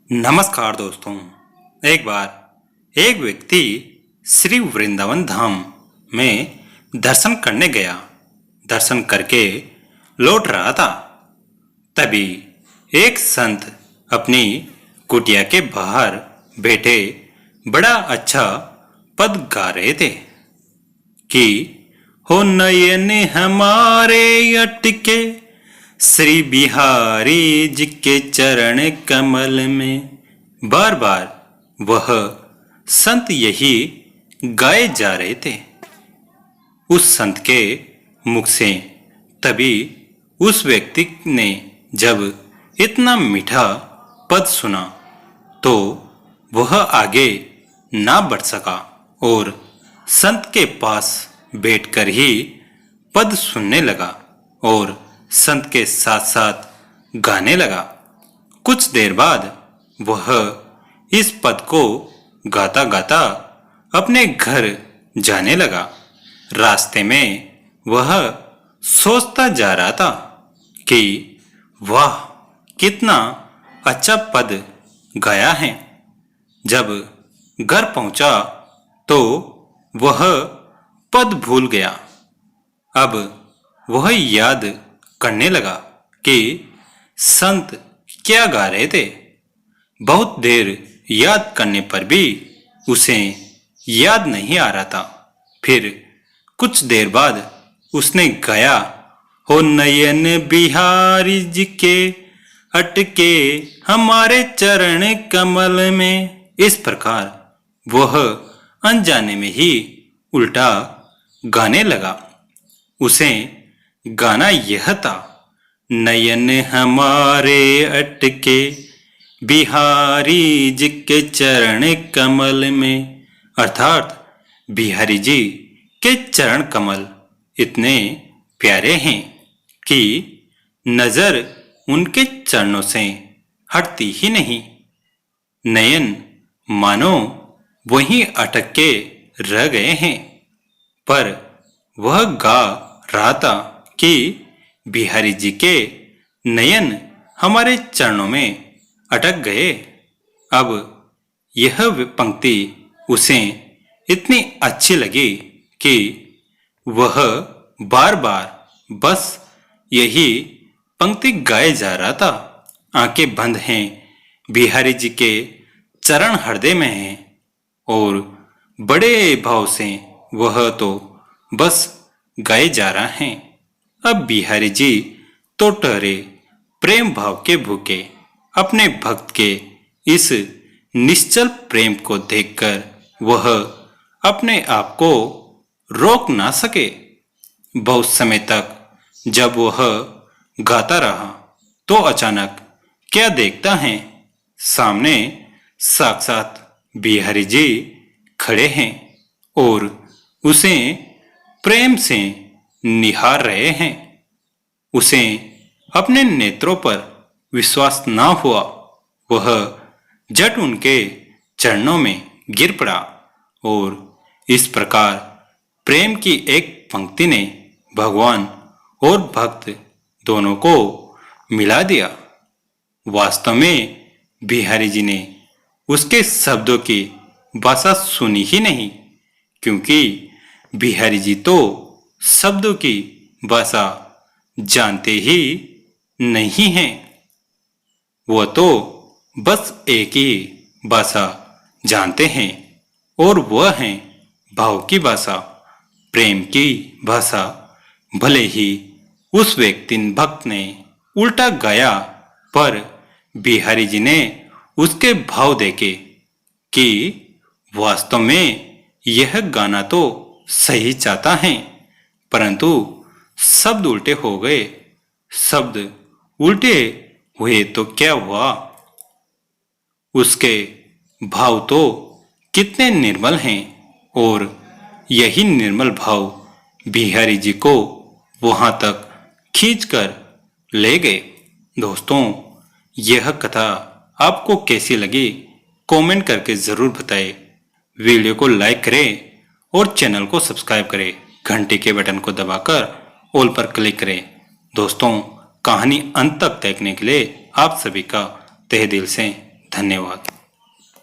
नमस्कार दोस्तों। एक बार एक व्यक्ति श्री वृंदावन धाम में दर्शन करने गया। दर्शन करके लौट रहा था, तभी एक संत अपनी कुटिया के बाहर बैठे बड़ा अच्छा पद गा रहे थे कि हो नयन हमारे अटके श्री बिहारी जी के चरण कमल में। बार बार वह संत यही गाए जा रहे थे। उस संत के मुख से तभी उस व्यक्ति ने जब इतना मीठा पद सुना तो वह आगे ना बढ़ सका और संत के पास बैठकर ही पद सुनने लगा और संत के साथ साथ गाने लगा। कुछ देर बाद वह इस पद को गाता गाता अपने घर जाने लगा। रास्ते में वह सोचता जा रहा था कि वाह, कितना अच्छा पद गाया है। जब घर पहुंचा तो वह पद भूल गया। अब वह याद करने लगा कि संत क्या गा रहे थे। बहुत देर याद करने पर भी उसे याद नहीं आ रहा था। फिर कुछ देर बाद उसने गाया, हो नयन बिहारी जी के अटके हमारे चरण कमल में। इस प्रकार वह अनजाने में ही उल्टा गाने लगा। उसे गाना यह था, नयन हमारे अटके बिहारी जी के चरण कमल में। अर्थात बिहारी जी के चरण कमल इतने प्यारे हैं कि नजर उनके चरणों से हटती ही नहीं। नयन मानो वहीं अटक के रह गए हैं। पर वह गा रहा था कि बिहारी जी के नयन हमारे चरणों में अटक गए। अब यह पंक्ति उसे इतनी अच्छी लगी कि वह बार बार बस यही पंक्ति गाए जा रहा था। आंखें बंद हैं, बिहारी जी के चरण हृदय में हैं और बड़े भाव से वह तो बस गाए जा रहा है। अब बिहारी जी तो ठहरे प्रेम भाव के भूखे। अपने भक्त के इस निश्चल प्रेम को देखकर वह अपने आप को रोक ना सके। बहुत समय तक जब वह गाता रहा तो अचानक क्या देखता है, सामने साक्षात बिहारी जी खड़े हैं और उसे प्रेम से निहार रहे हैं। उसे अपने नेत्रों पर विश्वास ना हुआ। वह झट उनके चरणों में गिर पड़ा और इस प्रकार प्रेम की एक पंक्ति ने भगवान और भक्त दोनों को मिला दिया। वास्तव में बिहारी जी ने उसके शब्दों की भाषा सुनी ही नहीं, क्योंकि बिहारी जी तो शब्दों की भाषा जानते ही नहीं हैं। वह तो बस एक ही भाषा जानते हैं और वह है भाव की भाषा, प्रेम की भाषा। भले ही उस व्यक्ति भक्त ने उल्टा गाया, पर बिहारी जी ने उसके भाव देखे कि वास्तव में यह गाना तो सही चाहता है, परंतु शब्द उल्टे हो गए। शब्द उल्टे हुए तो क्या हुआ? उसके भाव तो कितने निर्मल हैं और यही निर्मल भाव बिहारी जी को वहां तक खींचकर ले गए। दोस्तों, यह कथा आपको कैसी लगी कमेंट करके जरूर बताएं। वीडियो को लाइक करें और चैनल को सब्सक्राइब करें। घंटी के बटन को दबाकर ऑल पर क्लिक करें। दोस्तों, कहानी अंत तक देखने के लिए आप सभी का तहे दिल से धन्यवाद।